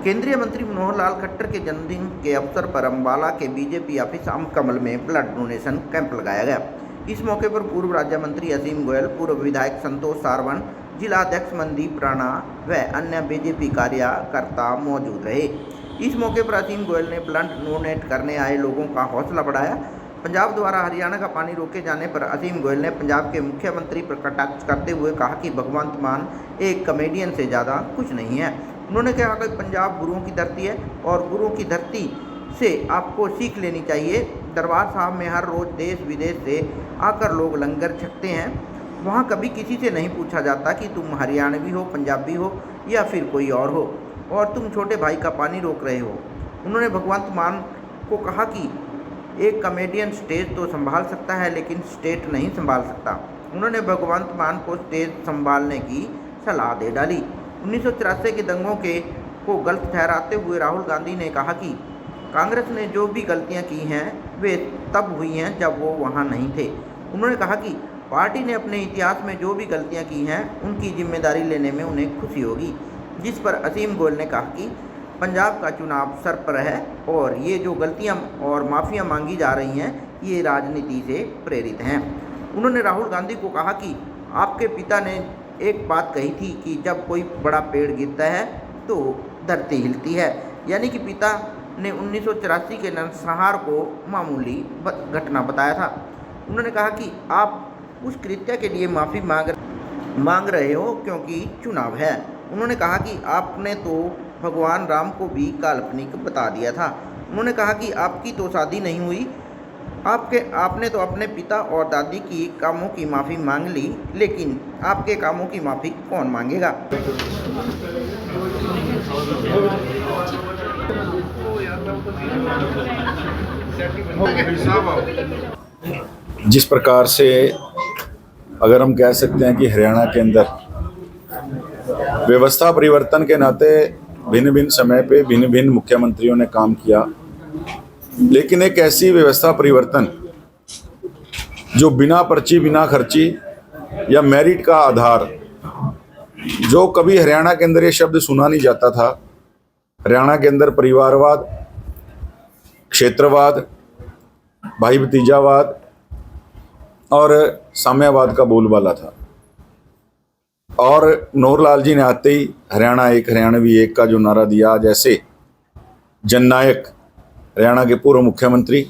केंद्रीय मंत्री मनोहर लाल खट्टर के जन्मदिन के अवसर पर अम्बाला के बीजेपी ऑफिस आम कमल में ब्लड डोनेशन कैंप लगाया गया। इस मौके पर पूर्व राज्य मंत्री असीम गोयल, पूर्व विधायक संतोष सारवन, जिला अध्यक्ष मनदीप राणा व अन्य बीजेपी कार्यकर्ता मौजूद रहे। इस मौके पर असीम गोयल ने ब्लड डोनेट करने आए लोगों का हौसला बढ़ाया। पंजाब द्वारा हरियाणा का पानी रोके जाने पर असीम गोयल ने पंजाब के मुख्यमंत्री पर कटाक्ष करते हुए कहा कि भगवंत मान एक कॉमेडियन से ज़्यादा कुछ नहीं है। उन्होंने कहा कि पंजाब गुरुओं की धरती है और गुरुओं की धरती से आपको सीख लेनी चाहिए। दरबार साहब में हर रोज़ देश विदेश से आकर लोग लंगर छकते हैं। वहाँ कभी किसी से नहीं पूछा जाता कि तुम हरियाणवी हो, पंजाबी हो या फिर कोई और हो, और तुम छोटे भाई का पानी रोक रहे हो। उन्होंने भगवंत मान को कहा कि एक कॉमेडियन स्टेज तो संभाल सकता है लेकिन स्टेट नहीं संभाल सकता। उन्होंने भगवंत मान को स्टेज संभालने की सलाह दे डाली। 1984 के दंगों को गलत ठहराते हुए राहुल गांधी ने कहा कि कांग्रेस ने जो भी गलतियां की हैं वे तब हुई हैं जब वो वहां नहीं थे। उन्होंने कहा कि पार्टी ने अपने इतिहास में जो भी गलतियां की हैं उनकी जिम्मेदारी लेने में उन्हें खुशी होगी। जिस पर असीम गोयल ने कहा कि पंजाब का चुनाव सर पर है और ये जो गलतियां और माफ़ियाँ मांगी जा रही हैं ये राजनीति से प्रेरित हैं। उन्होंने राहुल गांधी को कहा कि आपके पिता ने एक बात कही थी कि जब कोई बड़ा पेड़ गिरता है तो धरती हिलती है, यानी कि पिता ने 1984 के नरसंहार को मामूली घटना बताया था। उन्होंने कहा कि आप उस कृत्य के लिए माफ़ी मांग रहे हो क्योंकि चुनाव है। उन्होंने कहा कि आपने तो भगवान राम को भी काल्पनिक बता दिया था। उन्होंने कहा कि आपकी तो शादी नहीं हुई, आपने तो अपने पिता और दादी की कामों की माफ़ी मांग ली, लेकिन आपके कामों की माफ़ी कौन मांगेगा। जिस प्रकार से अगर हम कह सकते हैं कि हरियाणा के अंदर व्यवस्था परिवर्तन के नाते भिन्न भिन्न समय पे भिन्न भिन्न मुख्यमंत्रियों ने काम किया, लेकिन एक ऐसी व्यवस्था परिवर्तन जो बिना पर्ची बिना खर्ची या मेरिट का आधार, जो कभी हरियाणा के अंदर ये शब्द सुना नहीं जाता था। हरियाणा के अंदर परिवारवाद, क्षेत्रवाद, भाई भतीजावाद और साम्यवाद का बोलबाला था। और मनोहर लाल जी ने आते ही हरियाणा एक हरियाणवी एक का जो नारा दिया, आज ऐसे जननायक हरियाणा के पूर्व मुख्यमंत्री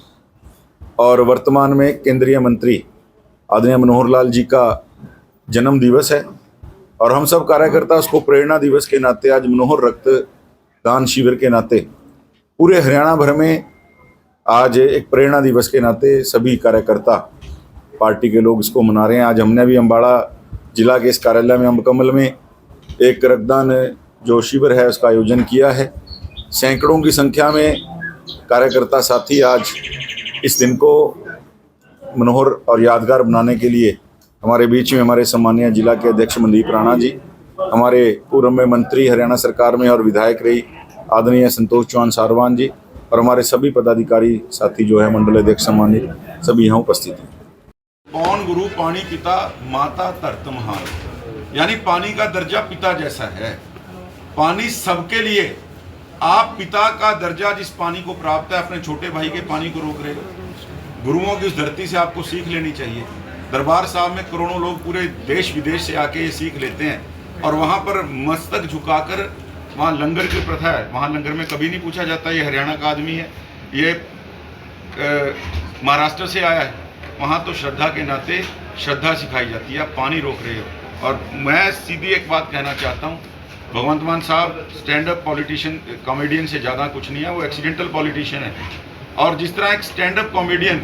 और वर्तमान में केंद्रीय मंत्री आदरणीय मनोहर लाल जी का जन्म दिवस है और हम सब कार्यकर्ता उसको प्रेरणा दिवस के नाते, आज मनोहर रक्तदान शिविर के नाते पूरे हरियाणा भर में आज एक प्रेरणा दिवस के नाते सभी कार्यकर्ता पार्टी के लोग इसको मना रहे हैं। आज हमने भी अम्बाड़ा जिला के इस कार्यालय में अम्बकमल में एक रक्तदान जो शिविर है उसका आयोजन किया है। सैकड़ों की संख्या में कार्यकर्ता साथी आज इस दिन को मनोहर और यादगार बनाने के लिए हमारे बीच में हमारे सम्मानीय जिला के अध्यक्ष मनदीप राणा जी, हमारे पूर्व में मंत्री हरियाणा सरकार में और विधायक रही आदरणीय संतोष चौहान सारवान जी और हमारे सभी पदाधिकारी साथी जो है मंडल अध्यक्ष सम्मानित सभी यहाँ उपस्थित हैं। पौन गुरु पानी पिता माता धरत महान, यानी पानी का दर्जा पिता जैसा है। पानी सबके लिए, आप पिता का दर्जा जिस पानी को प्राप्त है अपने छोटे भाई के पानी को रोक रहे हो। गुरुओं की उस धरती से आपको सीख लेनी चाहिए। दरबार साहब में करोड़ों लोग पूरे देश विदेश से आके ये सीख लेते हैं और वहाँ पर मस्तक झुकाकर वहाँ लंगर की प्रथा है। वहाँ लंगर में कभी नहीं पूछा जाता ये हरियाणा का आदमी है, ये महाराष्ट्र से आया है। वहाँ तो श्रद्धा के नाते श्रद्धा सिखाई जाती है। आप पानी रोक रहे हो। और मैं सीधी एक बात कहना चाहता हूँ, भगवंत मान साहब स्टैंड अप पॉलिटिशियन, कॉमेडियन से ज़्यादा कुछ नहीं है, वो एक्सीडेंटल पॉलिटिशियन है। और जिस तरह एक स्टैंड अप कॉमेडियन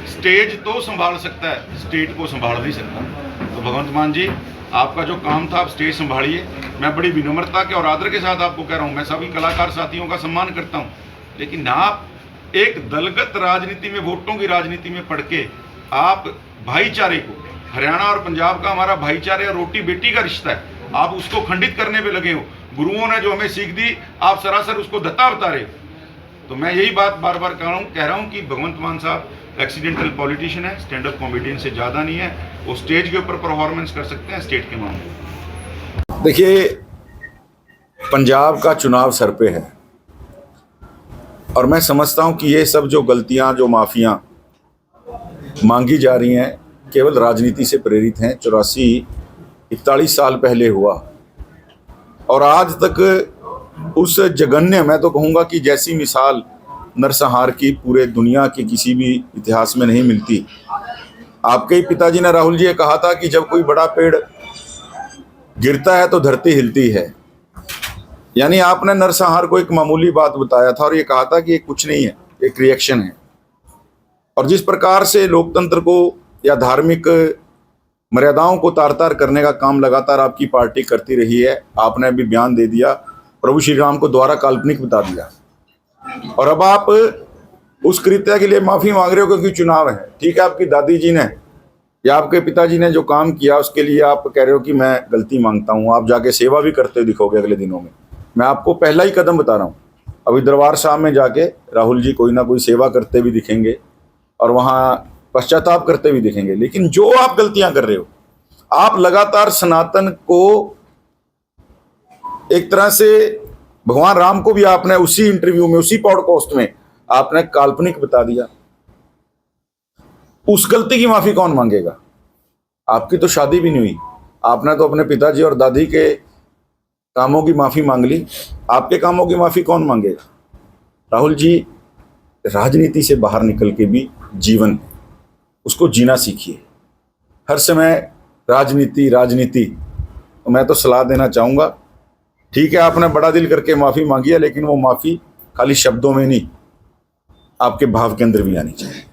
स्टेज तो संभाल सकता है, स्टेट को संभाल नहीं सकता। तो भगवंत मान जी, आपका जो काम था आप स्टेज संभालिए। मैं बड़ी विनम्रता के और आदर के साथ आपको कह रहा हूँ, मैं सभी कलाकार साथियों का सम्मान करता हूँ, लेकिन आप एक दलगत राजनीति में, वोटों की राजनीति में पढ़ के आप भाईचारे को, हरियाणा और पंजाब का हमारा भाईचारे और रोटी बेटी का रिश्ता है, आप उसको खंडित करने पे लगे हो। गुरुओं ने जो हमें सीख दी आप सरासर उसको दत्ता बता रहे हो। तो मैं यही बात बार बार कह रहा हूँ कि भगवंत मान साहब एक्सीडेंटल पॉलिटिशियन है, स्टैंड अप कॉमेडियन से ज़्यादा नहीं है। वो स्टेज के ऊपर परफॉर्मेंस कर सकते हैं, स्टेट के मामले। देखिए, पंजाब का चुनाव सर पे है और मैं समझता हूं कि ये सब जो गलतियां, जो माफियां मांगी जा रही हैं, केवल राजनीति से प्रेरित हैं। 41 साल पहले हुआ और आज तक उस जघन्य, मैं तो कहूँगा कि जैसी मिसाल नरसंहार की पूरे दुनिया के किसी भी इतिहास में नहीं मिलती। आपके ही पिताजी ने, राहुल जी, ये कहा था कि जब कोई बड़ा पेड़ गिरता है तो धरती हिलती है। यानी आपने नरसंहार को एक मामूली बात बताया था और ये कहा था कि ये कुछ नहीं है, एक रिएक्शन है। और जिस प्रकार से लोकतंत्र को या धार्मिक मर्यादाओं को तार तार करने का काम लगातार आपकी पार्टी करती रही है, आपने अभी बयान दे दिया, प्रभु श्री राम को द्वारा काल्पनिक बता दिया और अब आप उस कृत्य के लिए माफी मांग रहे हो क्योंकि चुनाव है। ठीक है, आपकी दादी जी ने या आपके पिताजी ने जो काम किया उसके लिए आप कह रहे हो कि मैं गलती मांगता हूं। आप जाके सेवा भी करते दिखोगे अगले दिनों में। मैं आपको पहला ही कदम बता रहा हूं, अभी दरबार साहब में जाके राहुल जी कोई ना कोई सेवा करते भी दिखेंगे और वहां पश्चाताप करते भी दिखेंगे। लेकिन जो आप गलतियां कर रहे हो, आप लगातार सनातन को एक तरह से, भगवान राम को भी आपने उसी इंटरव्यू में, उसी पॉडकास्ट में आपने काल्पनिक बता दिया। उस गलती की माफी कौन मांगेगा? आपकी तो शादी भी नहीं हुई, आपने तो अपने पिताजी और दादी के कामों की माफी मांग ली, आपके कामों की माफी कौन मांगेगा? राहुल जी, राजनीति से बाहर निकल के भी जीवन है, उसको जीना सीखिए। हर समय राजनीति राजनीति, तो मैं तो सलाह देना चाहूँगा, ठीक है आपने बड़ा दिल करके माफ़ी मांगी है, लेकिन वो माफ़ी खाली शब्दों में नहीं, आपके भाव के अंदर भी आनी चाहिए।